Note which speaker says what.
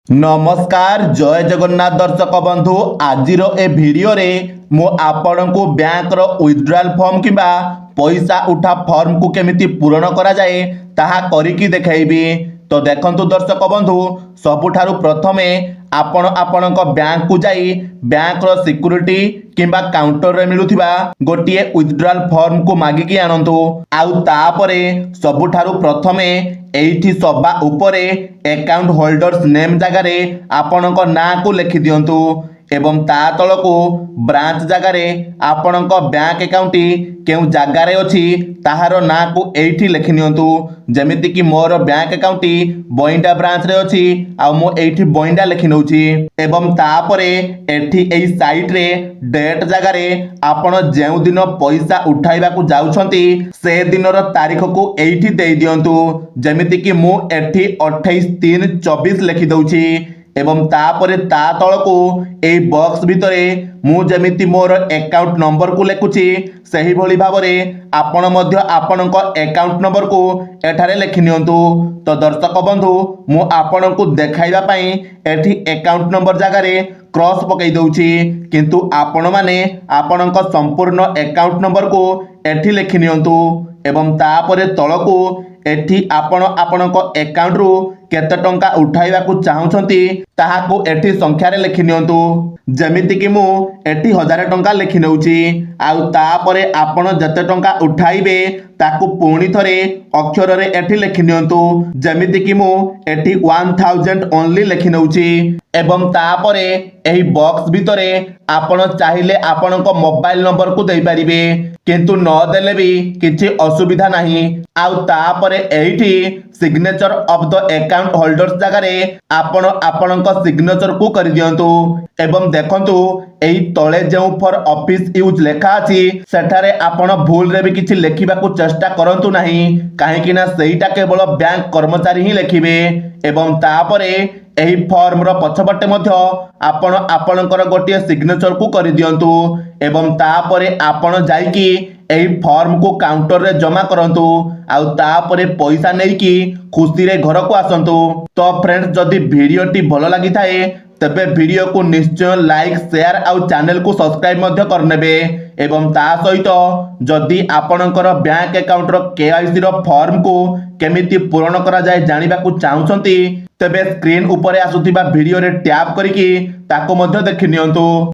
Speaker 1: नमस्कार जय जगन्नाथ दर्शक बंधु आज ए भिडियो रे मु आपण को बैंक रो विथड्रॉल फॉर्म किंबा पैसा उठा फॉर्म को केमिति पूरण करा जाए ताहा करिकी देखाइबी। तो देखंतु दर्शक बंधु सबुठारु प्रथमे आपण आपणक बैंक को जाई बैंक रो सिक्यूरिटी किंबा काउंटर रे मिलुथिबा गोटिए विथड्रॉल फॉर्म को मागिकी आनंतु आउ तापरे सबुठारु प्रथमे एठी सभा उपरे अकाउंट होल्डर्स नेम जगार आपणक ना को लिखि दियंतु एवं ता तलको ब्रांच जगार आपणक बैंक अकाउंट केउ जगार अछि ताहार ना को एठी लिखि नियंतु जेमिति कि मोर बैंक अकाउंट बोइंडा ब्रांच रे अछि आ मो एठी बोइंडा लिखि नउछि एवं तापरे एठी एई साइट रे डेट जगार आपण जेउ दिन पैसा उठाइबा को जाउछंती से दिनर तारीख को एठी देई दियंतु जेमिति कि मो एठी 28/3/24 लिखि दउछि एवं तापरे ता तलको ए बॉक्स भितरे मु जेमिति मोर अकाउंट नंबर को लेखुछि सही भली भाबरे आपण मध्य आपणक अकाउंट नंबर को एठारे लेखि नियंतु। तो दर्शक बंधु मु आपण को देखाइबा पई एठी अकाउंट नंबर जगारे क्रॉस पकई दउछि किंतु आपण माने आपणक संपूर्ण अकाउंट नंबर को एठी लेखि नियंतु एवं तापरे तलको एठी आपण आपणक अकाउंट रु केते टंका उठाइबा को चाहुछंती ताहा को एठी संख्या रे लिखि नियंतु जेमिति कि मु एठी 1000 टंका लिखि नउछि आउ तापरे आपण जते टंका उठाइबे ताकू पुणी थरे अक्षर रे एठी लिखि नियंतु जेमिति कि मु एठी 1000 ओनली लिखि नउछि एवं तापरे एही बॉक्स भितरे आपण चाहिले आपणक मोबाइल नंबर को देई परिबे किंतु न देले भी किछि असुविधा नाही आउ तापरे एठी signature of the account holders जगारे आपण आपणक सिग्नेचर को कर दियंतु एवं देखंतु एही तळे जेउ फॉर ऑफिस यूज लेखा अछि सेठारे आपण भूल रे भी किछि लेखिबा को चेष्टा करंतु नाही काहे कि ना सेहीटा केवल बैंक कर्मचारी ही लेखिबे एवं तापरे एही फॉर्म रो पछपटे मध्य आपण आपणकर गोटिए सिग्नेचर को कर दियंतु एवं तापरे आपण जाईकी एही फॉर्म को काउंटर रे जमा करंतु आउ तापरे पैसा नेई की खुशी रे घर को आसंतु। तो फ्रेंड्स जदि वीडियो टी भलो लागि थाए तबे वीडियो को निश्चय लाइक शेयर आउ चैनल को सब्सक्राइब मध्य करनेबे एवं ता सहित जदि आपणकर बैंक अकाउंट रो केवाईसी रो फॉर्म को केमिति पूर्ण करा जाय जानिबा को चाहुछंती तबे स्क्रीन ऊपर आसुथिबा वीडियो रे टैप करिकी ताको मध्य देखि नियंतु।